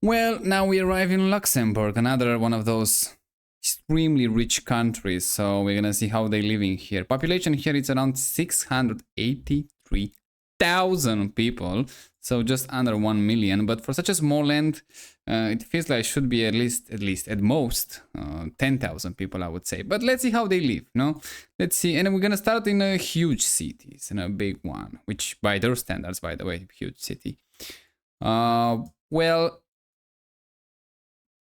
Well, now we arrive in Luxembourg, another one of those extremely rich countries. So we're gonna see how they living here. Population here is around 683,000 people, so just under 1 million. But for such a small land, it feels like it should be at least at most 10,000 people, I would say. But let's see how they live. No, let's see. And we're gonna start in a huge cities, in a big one, which by their standards, by the way, huge city. Well,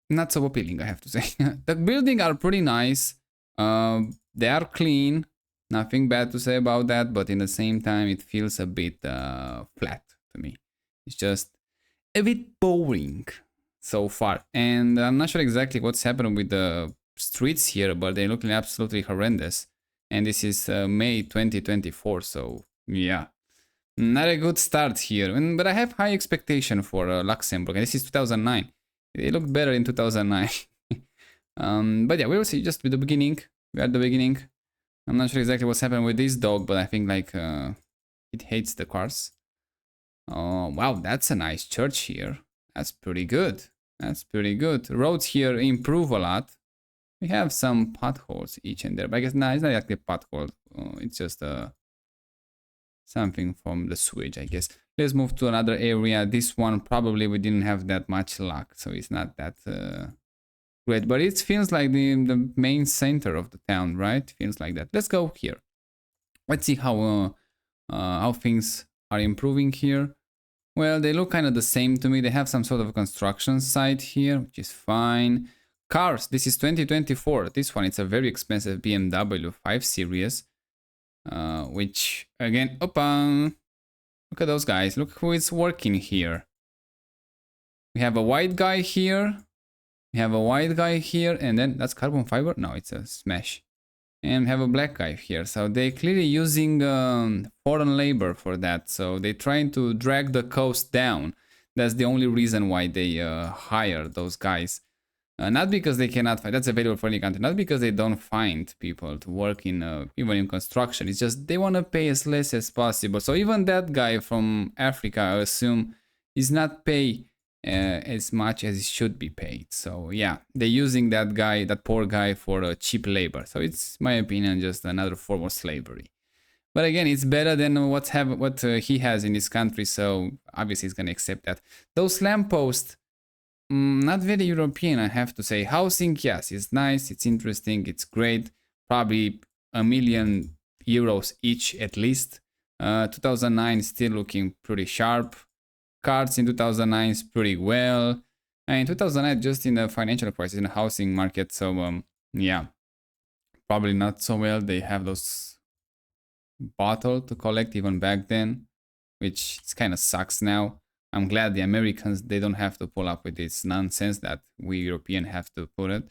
not so appealing, I have to say. The buildings are pretty nice. They are clean. Nothing bad to say about that, but in the same time, it feels a bit flat to me. It's just a bit boring so far. And I'm not sure exactly what's happening with the streets here, but they look absolutely horrendous. And this is May 2024, so yeah. Not a good start here. But I have high expectation for Luxembourg. And this is 2009. They looked better in 2009. But yeah, we will see just with the beginning. We are at the beginning. I'm not sure exactly what's happening with this dog, but I think like it hates the cars. Oh, wow, that's a nice church here. That's pretty good. That's pretty good. Roads here improve a lot. We have some potholes each and there, but I guess no, it's not exactly a pothole. It's just something from the sewage, I guess. Let's move to another area. This one probably we didn't have that much luck, so it's not that great. But it feels like the main center of the town, right? Feels like that. Let's go here. Let's see how things are improving here. Well, they look kind of the same to me. They have some sort of construction site here, which is fine. Cars. This is 2024. This one, it's a very expensive BMW 5 Series, which again, open. Look at those guys. Look who is working here. We have a white guy here. We have a white guy here. And then that's carbon fiber? No, it's a smash. And we have a black guy here. So they're clearly using foreign labor for that. So they're trying to drag the cost down. That's the only reason why they hire those guys. Not because they cannot find, that's available for any country, not because they don't find people to work in, even in construction. It's just they want to pay as less as possible. So even that guy from Africa, I assume, is not pay as much as he should be paid. So yeah, they're using that guy, that poor guy, for cheap labor. So it's, my opinion, just another form of slavery. But again, it's better than what he has in his country. So obviously he's going to accept that. Those lampposts, not very European, I have to say. Housing, yes, it's nice, it's interesting, it's great. Probably €1 million each at least. 2009 still looking pretty sharp. Cars in 2009 is pretty well. And in 2009, just in the financial crisis, in the housing market. So yeah, probably not so well. They have those bottle to collect even back then, which kind of sucks now. I'm glad the Americans, they don't have to pull up with this nonsense that we European have to put it,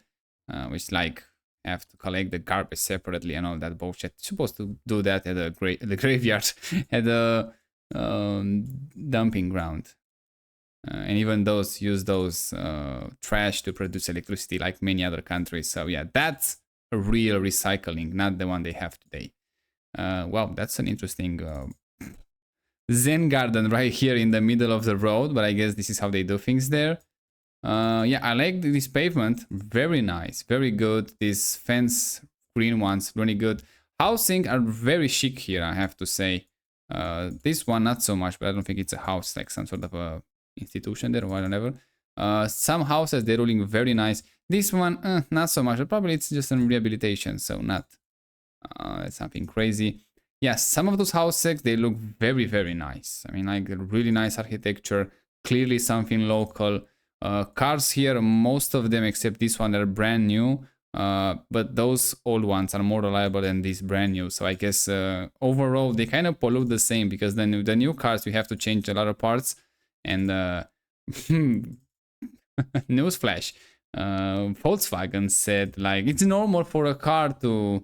which like have to collect the garbage separately and all that bullshit. Supposed to do that at the graveyard, at the dumping ground, and even those use those trash to produce electricity like many other countries. So yeah, that's a real recycling, not the one they have today. Well, that's an interesting Zen garden right here in the middle of the road, but I guess this is how they do things there. Yeah, I like this pavement. Very nice, very good. These fence green ones, really good. Housing are very chic here, I have to say. This one not so much, but I don't think it's a house, like some sort of a institution there or whatever. Some houses, they're looking very nice. This one, not so much. Probably it's just a rehabilitation, so not something crazy. Yes, some of those houses, they look very, very nice. I mean, like really nice architecture, clearly something local. Cars here, most of them except this one, are brand new. But those old ones are more reliable than these brand new. So I guess overall, they kind of pollute the same, because the new cars, we have to change a lot of parts. And newsflash, Volkswagen said like it's normal for a car to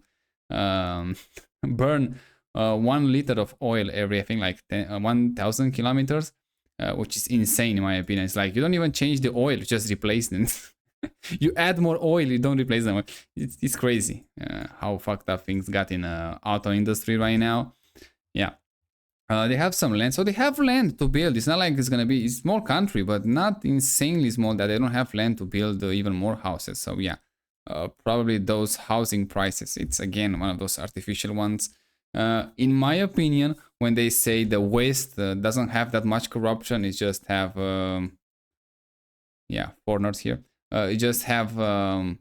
burn 1 liter of oil every, I think, like 1,000 kilometers, which is insane in my opinion. It's like you don't even change the oil, just replace them. You add more oil, you don't replace them. It's crazy how fucked up things got in auto industry right now. Yeah. They have some land, so they have land to build. It's not like it's gonna be a small country, but not insanely small that they don't have land to build even more houses. So yeah, probably those housing prices. It's again one of those artificial ones. In my opinion, when they say the West doesn't have that much corruption, it just have yeah, foreigners here. You just have a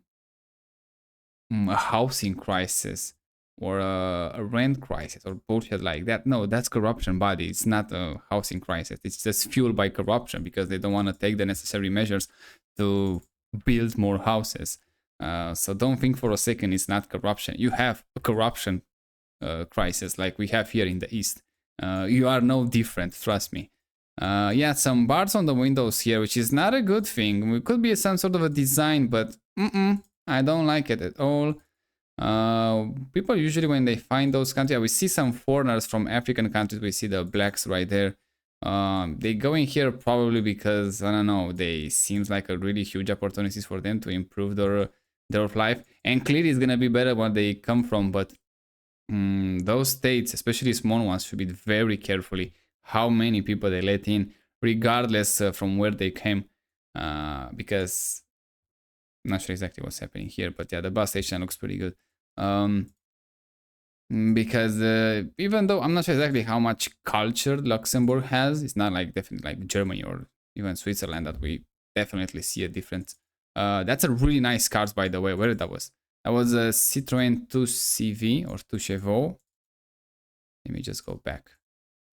housing crisis or a rent crisis or bullshit like that. No, that's corruption, buddy. It's not a housing crisis. It's just fueled by corruption because they don't want to take the necessary measures to build more houses. So don't think for a second it's not corruption. You have a corruption crisis like we have here in the East. You are no different, trust me. Yeah, some bars on the windows here, which is not a good thing. It could be some sort of a design, but I don't like it at all. People usually when they find those countries, we see some foreigners from African countries. We see the blacks right there. They go in here probably because I don't know. They seems like a really huge opportunities for them to improve their life, and clearly it's gonna be better where they come from. But those states, especially small ones, should be very carefully how many people they let in, regardless from where they came, because I'm not sure exactly what's happening here, but yeah, the bus station looks pretty good. Because even though I'm not sure exactly how much culture Luxembourg has, it's not like definitely like Germany or even Switzerland that we definitely see a difference. That's a really nice cars, by the way. Where that was? That was a Citroën 2CV or 2 Chevaux. Let me just go back.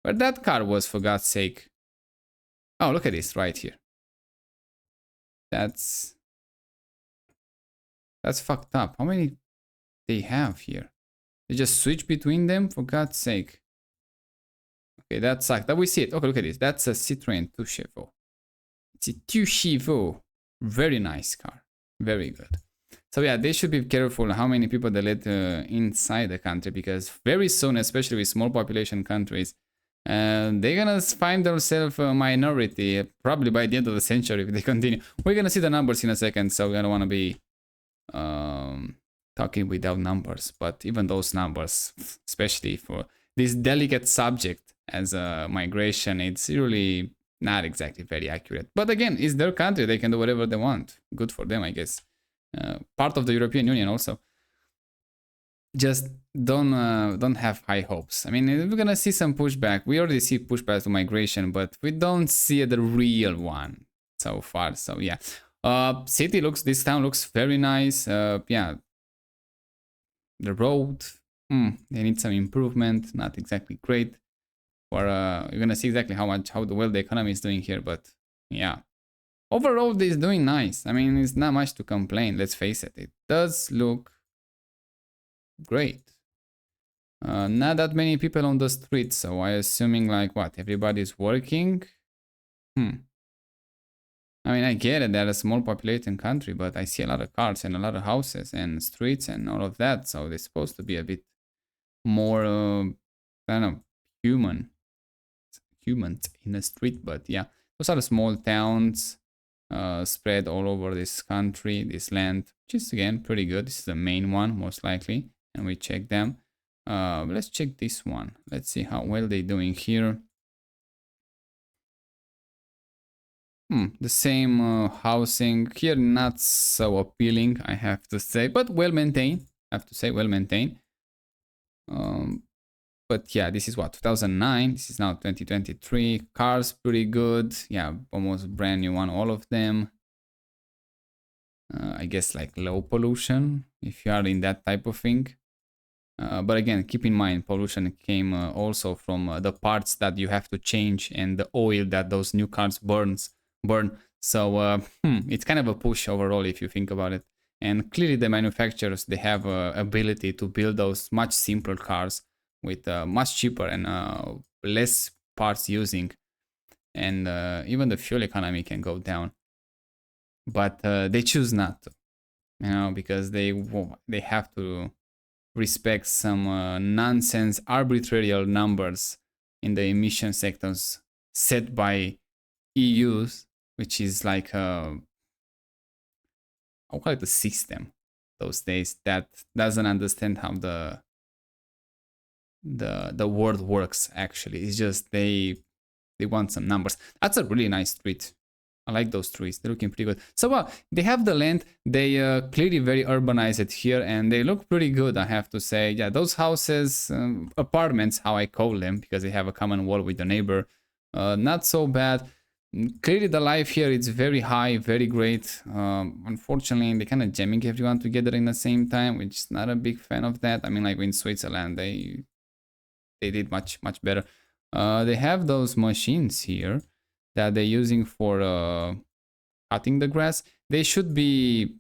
Where that car was, for God's sake. Oh, look at this right here. That's fucked up. How many they have here? They just switch between them, for God's sake. Okay, that sucks. That we see it. Okay, look at this. That's a Citroën 2 Chevaux. It's a 2 Chevaux. Very nice car. Very good. So yeah, they should be careful how many people they let inside the country, because very soon, especially with small population countries, they're gonna find themselves a minority, probably by the end of the century if they continue. We're gonna see the numbers in a second, so I don't want to be talking without numbers. But even those numbers, especially for this delicate subject as a migration, it's really not exactly very accurate. But again, it's their country; they can do whatever they want. Good for them, I guess. Part of the European Union also. Just don't have high hopes. I mean, we're gonna see some pushback. We already see pushback to migration, but we don't see the real one so far. So yeah, this town looks very nice. Yeah, the road, they need some improvement. Not exactly great. Or you're gonna see exactly how well the economy is doing here. But yeah, overall, it's doing nice. I mean, it's not much to complain. Let's face it. It does look great. Not that many people on the street, so I assuming like what, everybody's working. I mean, I get it, they're a small populated country, but I see a lot of cars and a lot of houses and streets and all of that, so they're supposed to be a bit more I don't know, humans in the street. But yeah, those are the small towns spread all over this country, this land, which is again pretty good. This is the main one most likely, and we check them. Let's check this one. Let's see how well they're doing here. The same housing here, not so appealing, I have to say, but well maintained. I have to say, well maintained. But yeah, this is what, 2009. This is now 2023. Cars pretty good. Yeah, almost brand new one, all of them. I guess like low pollution if you are in that type of thing. But again, keep in mind, pollution came also from the parts that you have to change and the oil that those new cars burn. So it's kind of a push overall if you think about it. And clearly the manufacturers, they have ability to build those much simpler cars with much cheaper and less parts using. And even the fuel economy can go down. But they choose not to, because they have to respect some nonsense arbitrary numbers in the emission sectors set by EUs, which is like I'll call it a system those days that doesn't understand how the the word works actually. It's just they want some numbers. That's a really nice street. I like those trees. They're looking pretty good. So they have the land. They clearly very urbanized it here, and they look pretty good, I have to say. Yeah, those houses, apartments, how I call them, because they have a common wall with the neighbor. Not so bad. Clearly the life here is very high, very great. Unfortunately, they're kind of jamming everyone together in the same time, which is not a big fan of that. I mean, like in Switzerland, they did much better. They have those machines here that they're using for cutting the grass. They should be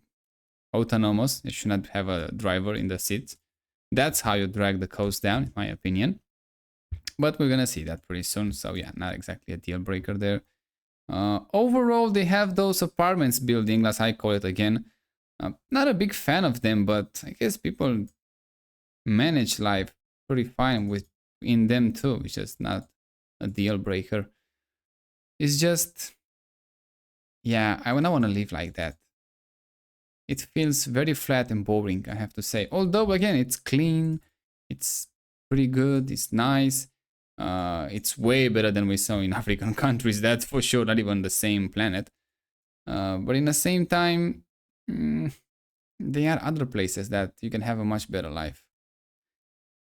autonomous. They should not have a driver in the seat. That's how you drag the coast down, in my opinion. But we're gonna see that pretty soon. So yeah, not exactly a deal breaker there. Overall, they have those apartments building, as I call it again. Not a big fan of them, but I guess people manage life pretty fine in them too. It's just not a deal breaker. It's just, yeah, I don't want to live like that. It feels very flat and boring, I have to say. Although, again, it's clean, it's pretty good, it's nice. It's way better than we saw in African countries, that's for sure, not even the same planet. But in the same time, there are other places that you can have a much better life.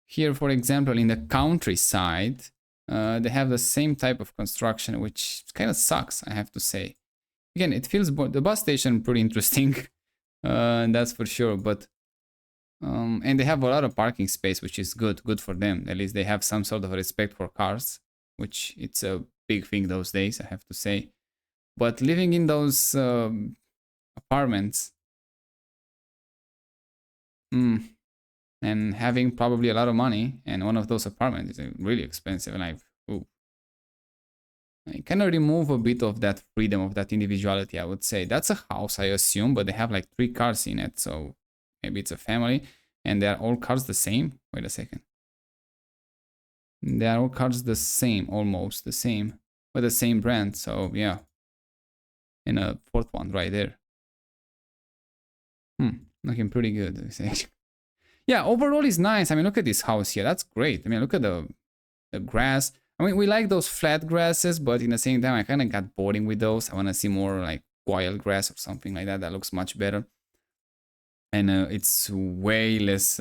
Here, for example, in the countryside, they have the same type of construction, which kind of sucks, I have to say. Again, it feels the bus station pretty interesting, that's for sure. But and they have a lot of parking space, which is good for them. At least they have some sort of respect for cars, which it's a big thing those days, I have to say. But living in those apartments, and having probably a lot of money, and one of those apartments is really expensive, and I kind of remove a bit of that freedom, of that individuality, I would say. That's a house, I assume, but they have like 3 cars in it, so maybe it's a family, and they are all cars the same. Wait a second. They are all cars the same, almost the same, but the same brand, so yeah. And a 4th one right there. Looking pretty good. Yeah, overall is nice. I mean, look at this house here. That's great. I mean, look at the grass. I mean, we like those flat grasses, but in the same time, I kind of got boring with those. I want to see more like wild grass or something like that. That looks much better. And it's way less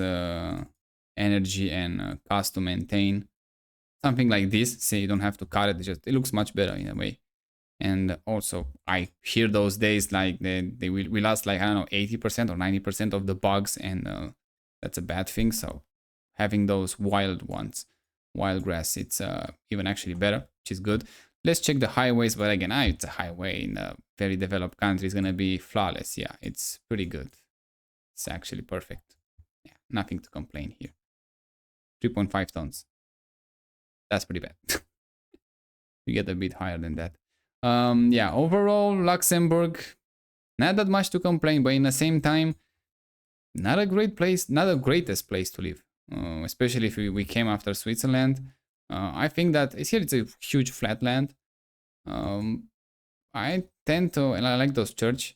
energy and cost to maintain. Something like this, say you don't have to cut it. It looks much better in a way. And also, I hear those days like we lost like, I don't know, 80% or 90% of the bugs, and that's a bad thing. So having those wild ones, wild grass, it's even actually better, which is good. Let's check the highways, but again, it's a highway in a very developed country. It's gonna be flawless. Yeah, it's pretty good. It's actually perfect. Yeah, nothing to complain here. 3.5 tons. That's pretty bad. You get a bit higher than that. Yeah, overall, Luxembourg, not that much to complain, but in the same time, not a great place, not the greatest place to live, especially if we came after Switzerland. I think that here it's a huge flat land. I tend to, and I like those church.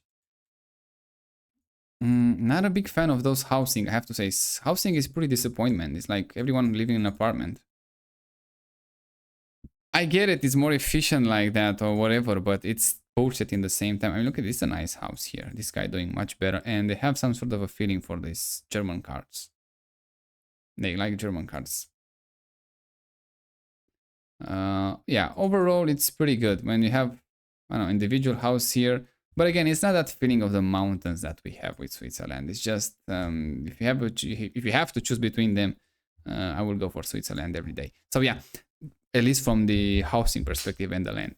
Not a big fan of those housing, I have to say. Housing is pretty disappointment. It's like everyone living in an apartment. I get it, it's more efficient like that or whatever, but it's bullshit in the same time. I mean, look at this, is a nice house here. This guy doing much better, and they have some sort of a feeling for these German cars. They like German cars. Yeah, overall, it's pretty good when you have, I don't know, individual house here. But again, it's not that feeling of the mountains that we have with Switzerland. It's just if you have to choose between them, I will go for Switzerland every day. So yeah, at least from the housing perspective and the land.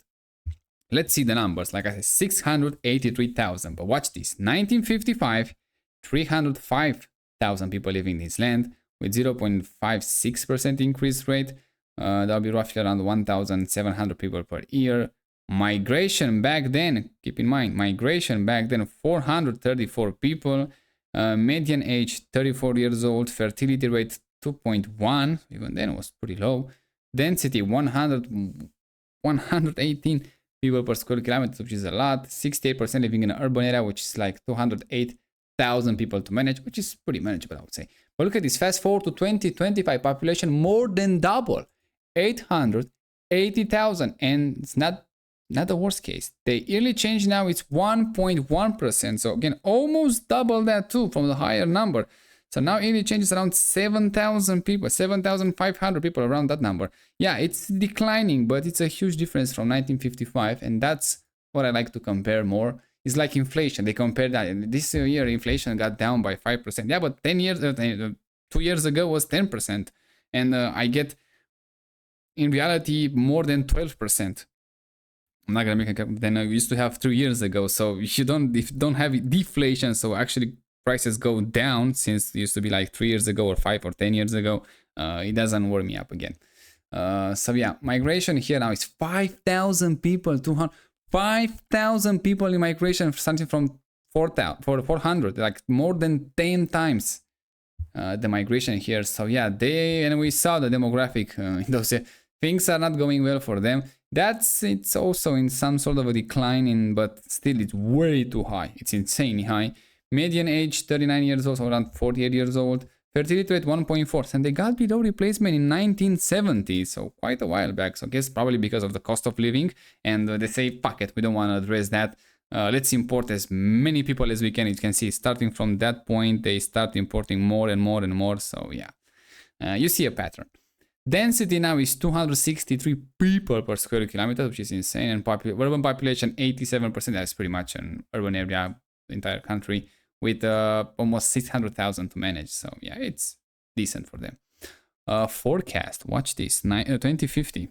Let's see the numbers. Like I said, 683,000. But watch this. 1955, 305,000 people living in this land with 0.56% increase rate. That'll be roughly around 1,700 people per year. Migration back then, keep in mind, migration back then, 434 people. Median age, 34 years old. Fertility rate, 2.1. Even then it was pretty low. Density 118 people per square kilometer, which is a lot. 68% living in an urban area, which is like 208 1,000 people to manage, which is pretty manageable, I would say. But look at this, fast forward to 2025, population more than double, 880,000, and it's not the worst case. The yearly change now is 1.1%, so again, almost double that too from the higher number. So now yearly change is around 7,000 people, 7,500 people, around that number. Yeah, it's declining, but it's a huge difference from 1955, and that's what I like to compare more. It's like inflation. They compare that. This year, inflation got down by 5%. Yeah, but 2 years ago was 10. And I get, in reality, more than 12%. I'm not going to make a than I used to have 3 years ago. So if you don't have deflation, so actually prices go down, since it used to be like 3 years ago or 5 or 10 years ago, it doesn't warm me up again. So yeah, migration here now is 5,000 people, 5,000 people in migration, something from 400, like more than 10 times the migration here. So yeah, and we saw the demographic, those things are not going well for them. It's also in some sort of a decline, but still it's way too high. It's insanely high. Median age 39 years old, so around 48 years old. Fertility rate 1.4, and they got below replacement in 1970, so quite a while back. So I guess probably because of the cost of living, and they say, fuck it, we don't want to address that. Let's import as many people as we can. You can see, starting from that point, they start importing more and more and more. So yeah, you see a pattern. Density now is 263 people per square kilometer, which is insane. And urban population 87%. That's pretty much an urban area, the entire country, with almost 600,000 to manage. So yeah, it's decent for them. Forecast, watch this, 2050.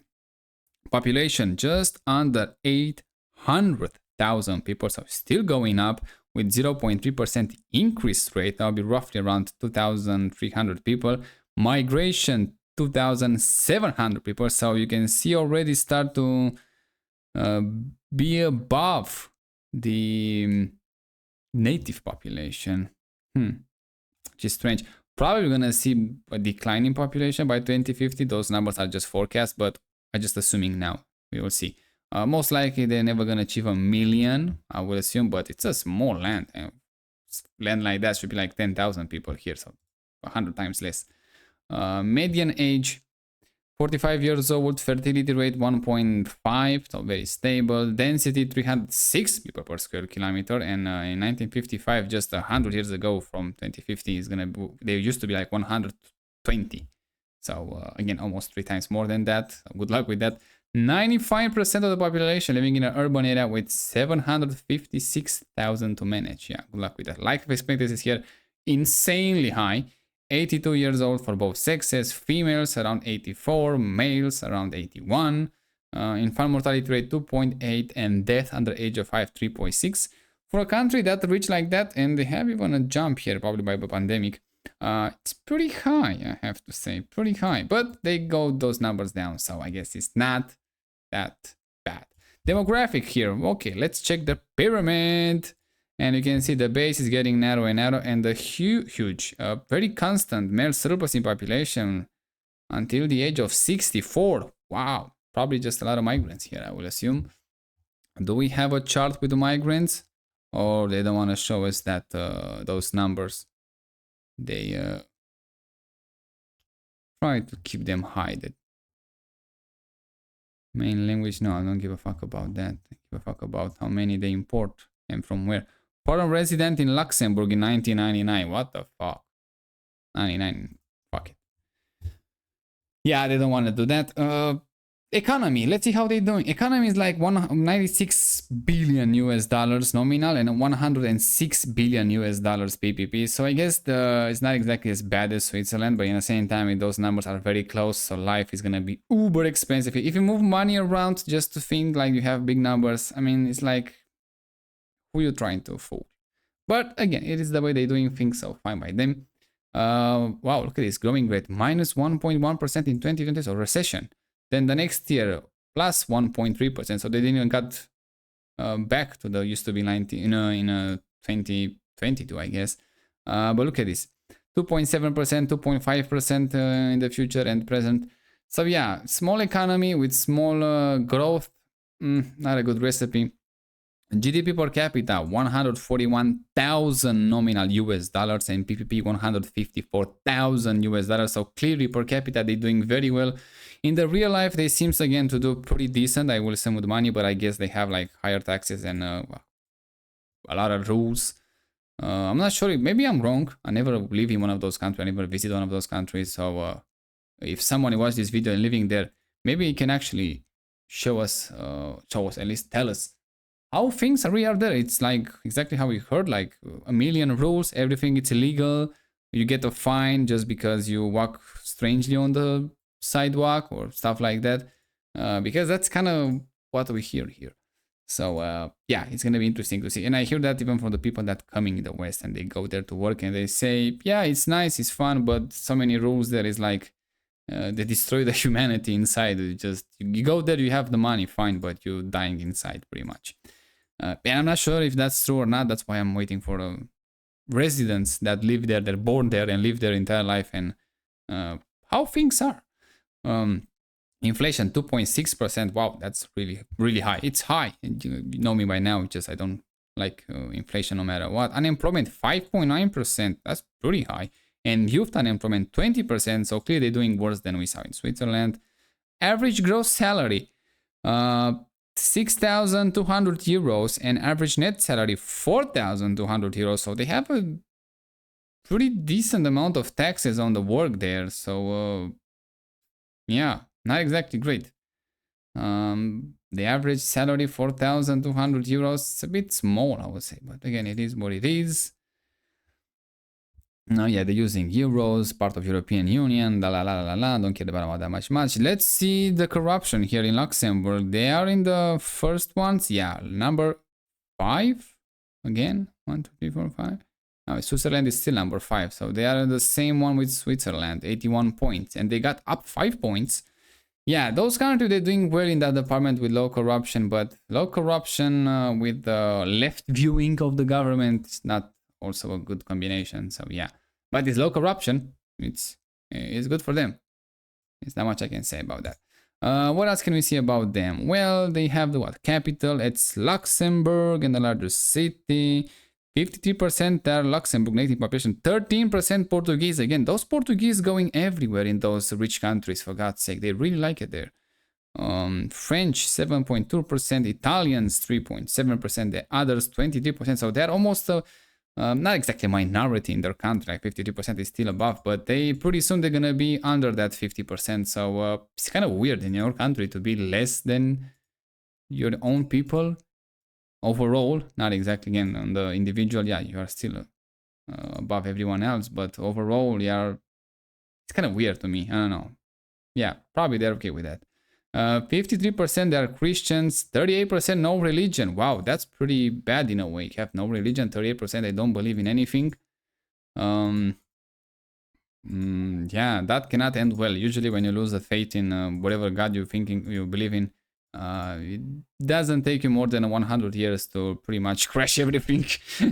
Population just under 800,000 people, so still going up with 0.3% increase rate. That'll be roughly around 2,300 people. Migration, 2,700 people. So you can see already start to be above the native population, which is strange. Probably gonna see a decline in population by 2050. Those numbers are just forecasts, but I'm just assuming now. We will see. Most likely they're never gonna achieve 1 million, I would assume, but it's a small land, and land like that should be like 10,000 people here, so 100 times less. Median age 45 years old, fertility rate 1.5, so very stable. Density 306 people per square kilometer, and in 1955, just 100 years ago from 2050, is gonna be, they used to be like 120. So again, almost 3 times more than that. Good luck with that. 95% of the population living in an urban area with 756,000 to manage. Yeah, good luck with that. Life expectancy is here insanely high. 82 years old for both sexes, females around 84, males around 81. Infant mortality rate 2.8, and death under age of 5, 3.6. For a country that rich like that, and they have even a jump here, probably by the pandemic, it's pretty high, I have to say, pretty high. But they go those numbers down, so I guess it's not that bad. Demographic here. Okay, let's check the pyramid. And you can see the base is getting narrow and narrow, and the huge, very constant male surplus in population until the age of 64. Wow, probably just a lot of migrants here, I will assume. Do we have a chart with the migrants, or they don't want to show us that those numbers? They try to keep them hidden. Main language, no, I don't give a fuck about that. I give a fuck about how many they import and from where. Foreign resident in Luxembourg in 1999. What the fuck? 99. Fuck it. Yeah, they don't want to do that. Economy. Let's see how they're doing. Economy is like 96 billion US dollars nominal and 106 billion US dollars PPP. So I guess it's not exactly as bad as Switzerland, but in the same time, those numbers are very close. So life is gonna be uber expensive. If you move money around just to think like you have big numbers, I mean, it's like, who you trying to fool? But again, it is the way they're doing things, so fine by them. Wow, look at this growing rate, minus 1.1% in 2020, so recession. Then the next year, plus 1.3%, so they didn't even got back to the used to be 90 in 2022, I guess. But look at this, 2.7%, 2.5% in the future and present. So yeah, small economy with small growth, not a good recipe. GDP per capita 141,000 nominal US dollars and PPP 154,000 US dollars. So clearly per capita they're doing very well. In the real life they seems again to do pretty decent, I will say, with money, but I guess they have like higher taxes and a lot of rules. I'm not sure, maybe I'm wrong. I never live in one of those countries, I never visit one of those countries. So if someone watched this video and living there, maybe he can actually show us, at least tell us how things really are there. It's like exactly how we heard, like a million rules, everything it's illegal. You get a fine just because you walk strangely on the sidewalk or stuff like that. Because that's kind of what we hear here. So yeah, it's gonna be interesting to see. And I hear that even from the people that coming in the West and they go there to work and they say, yeah, it's nice, it's fun, but so many rules there is like they destroy the humanity inside. You go there, you have the money, fine, but you're dying inside pretty much. And I'm not sure if that's true or not. That's why I'm waiting for residents that live there, they're born there and live their entire life, and how things are. Inflation 2.6%. Wow, that's really, really high. It's high. And you know me by now, just I don't like inflation no matter what. Unemployment 5.9%. That's pretty high. And youth unemployment 20%. So clearly they're doing worse than we saw in Switzerland. Average gross salary 6,200 euros and average net salary 4,200 euros. So they have a pretty decent amount of taxes on the work there. So yeah, not exactly great. The average salary 4,200 euros. It's a bit small, I would say, but again, it is what it is. No, yeah, they're using euros, part of European Union, don't care about that much. Let's see the corruption here in Luxembourg. They are in the first ones. Yeah, number 5 again. 1, 2, 3, 4, 5. Now Switzerland is still number 5, so they are the same one with Switzerland, 81 points, and they got up 5 points. Yeah, those countries, they're doing well in that department with low corruption, but low corruption with the left viewing of the government is not also a good combination. So yeah, but it's low corruption. It's good for them. There's not much I can say about that. What else can we see about them? Well, they have the capital. It's Luxembourg, and the largest city. 53% are Luxembourg native population. 13% Portuguese. Again, those Portuguese going everywhere in those rich countries, for God's sake. They really like it there. French 7.2%, Italians 3.7%, the others 23%. So they're almost not exactly a minority in their country. Like 52% is still above, but pretty soon they're gonna be under that 50%. So it's kind of weird in your country to be less than your own people. Overall, not exactly, again, on the individual, yeah, you are still above everyone else, but overall, it's kind of weird to me. I don't know. Yeah, probably they're okay with that. 53% they are Christians, 38% no religion. Wow, that's pretty bad in a way. You have no religion, 38% they don't believe in anything. Yeah, that cannot end well. Usually when you lose the faith in whatever God you believe in, it doesn't take you more than 100 years to pretty much crash everything.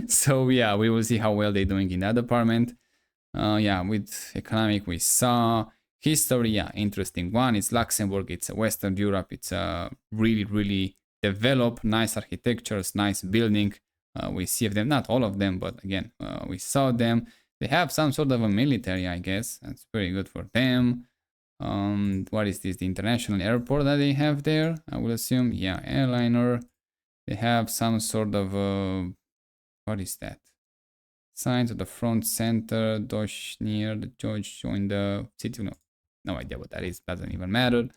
So yeah, we will see how well they're doing in that department. Yeah, with economic we saw. History, yeah, interesting one. It's Luxembourg, it's Western Europe, it's really, really developed, nice architectures, nice building. We see them, not all of them, but again, we saw them. They have some sort of a military, I guess. That's very good for them. What is this? The international airport that they have there, I will assume. Yeah, airliner. They have some sort of what is that? Signs of the front center, Deutsch near the George joined the city. No idea what that is. Doesn't even matter.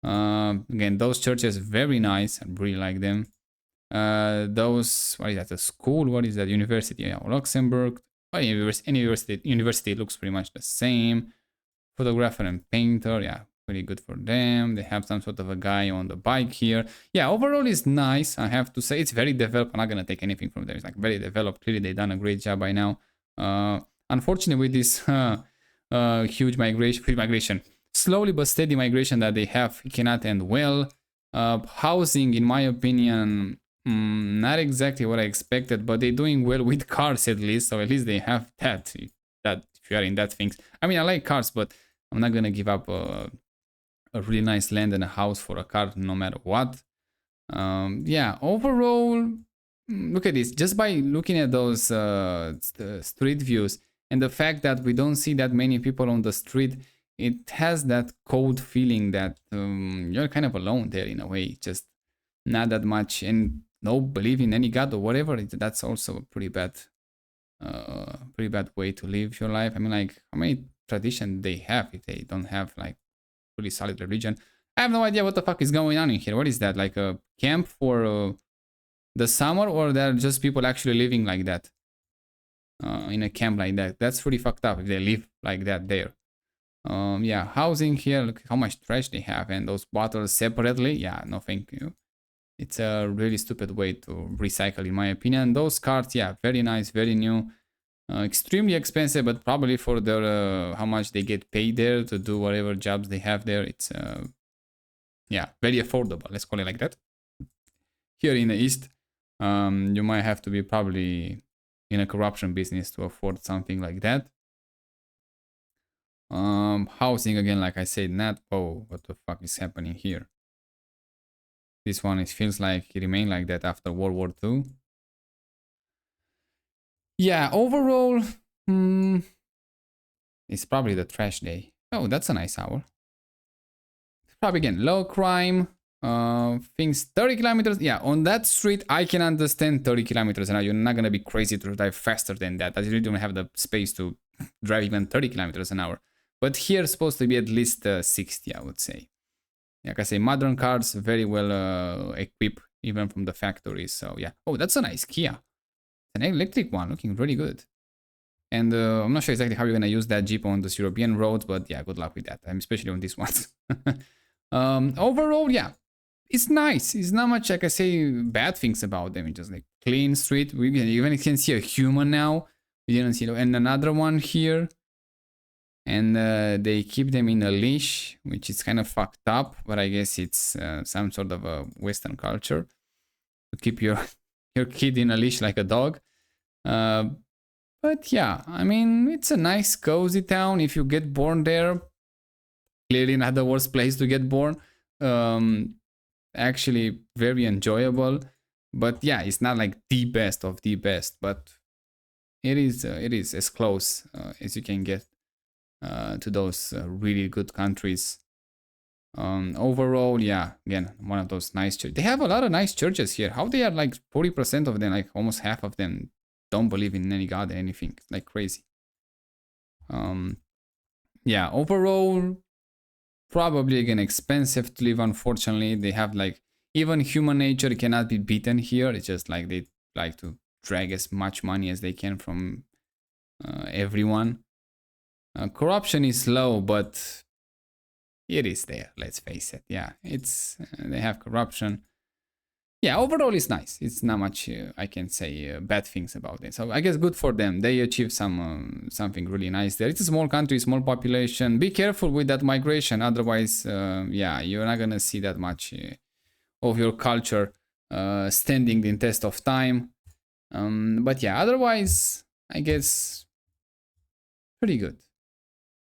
Again, those churches very nice. I really like them. Those, what is that? A school? What is that? University? Yeah, Luxembourg. Oh, university looks pretty much the same. Photographer and painter, yeah, pretty good for them. They have some sort of a guy on the bike here. Yeah, overall it's nice. I have to say it's very developed. I'm not gonna take anything from them. It's like very developed. Clearly they've done a great job by now. Unfortunately, with this huge migration, slowly but steady migration that they have, it cannot end well. Housing, in my opinion, not exactly what I expected, but they're doing well with cars at least. So at least they have that. If you are in that things. I mean, I like cars, but I'm not gonna give up a really nice land and a house for a car no matter what. Yeah, overall, look at this. Just by looking at those street views and the fact that we don't see that many people on the street, it has that cold feeling that you're kind of alone there in a way. Just not that much, and no believe in any god or whatever. That's also a pretty bad way to live your life. I mean, like, how many traditions they have if they don't have like really solid religion? I have no idea what the fuck is going on in here. What is that? Like a camp for the summer, or they're just people actually living like that in a camp like that? That's pretty fucked up if they live like that there. Yeah, housing here. Look how much trash they have, and those bottles separately. Yeah, no, thank you. It's a really stupid way to recycle, in my opinion. Those cards, yeah, very nice, very new. Extremely expensive, but probably for their how much they get paid there to do whatever jobs they have there, it's yeah, very affordable. Let's call it like that. Here in the East, you might have to be probably in a corruption business to afford something like that. Housing again, like I said, not. Oh, what the fuck is happening here? This one, it feels like it remained like that after World War II. Yeah, overall, it's probably the trash day. Oh, that's a nice hour. Probably again, low crime, things 30 kilometers. Yeah, on that street, I can understand 30 kilometers an hour. You're not gonna be crazy to drive faster than that. You don't have the space to drive even 30 kilometers an hour. But here, it's supposed to be at least 60, I would say. Like I say, modern cars, very well equipped, even from the factories. So yeah. Oh, that's a nice Kia. An electric one, looking really good. And I'm not sure exactly how you're gonna use that Jeep on this European roads, but yeah, good luck with that. Especially on these ones. Overall, yeah, it's nice. It's not much, like I say, bad things about them. It's just like clean street. We even can see a human now. We didn't see, and another one here. And they keep them in a leash, which is kind of fucked up, but I guess it's some sort of a Western culture to keep your kid in a leash like a dog. But yeah, I mean, it's a nice, cozy town. If you get born there, clearly not the worst place to get born. Actually, very enjoyable. But yeah, it's not like the best of the best, but it is as close as you can get to those really good countries. Overall, yeah, again, one of those nice churches. They have a lot of nice churches here. How they are like 40% of them, like almost half of them, don't believe in any god or anything. It's like crazy. Yeah, overall, probably again expensive to live. Unfortunately, they have like even human nature cannot be beaten here. It's just like they like to drag as much money as they can from everyone. Corruption is low, but it is there. Let's face it. Yeah, it's they have corruption. Yeah, overall it's nice. It's not much I can say bad things about it. So I guess good for them. They achieved something really nice there. It's a small country, small population. Be careful with that migration, otherwise, yeah, you're not gonna see that much of your culture standing the test of time. But yeah, otherwise, I guess pretty good.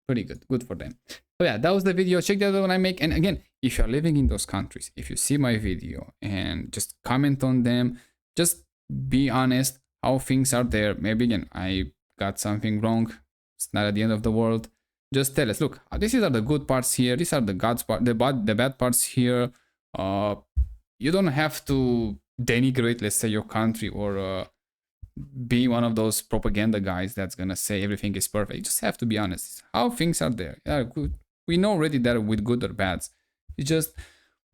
Pretty good for them. So yeah, that was the video. Check that out when I make. And again, if you're living in those countries, if you see my video and just comment on them, just be honest how things are there. Maybe again, I got something wrong. It's not at the end of the world. Just tell us, look, these are the good parts here. These are the God's part, the bad parts here. You don't have to denigrate, let's say, your country or be one of those propaganda guys that's gonna say everything is perfect. You just have to be honest. How things are there. Yeah, good. We know already that with good or bads. It's just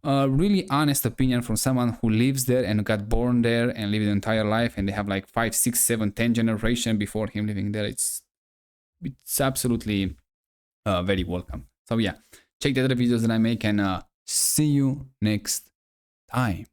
a really honest opinion from someone who lives there and got born there and lived the entire life, and they have like 5, 6, 7, 10 generation before him living there. It's absolutely very welcome. So yeah, check the other videos that I make, and see you next time.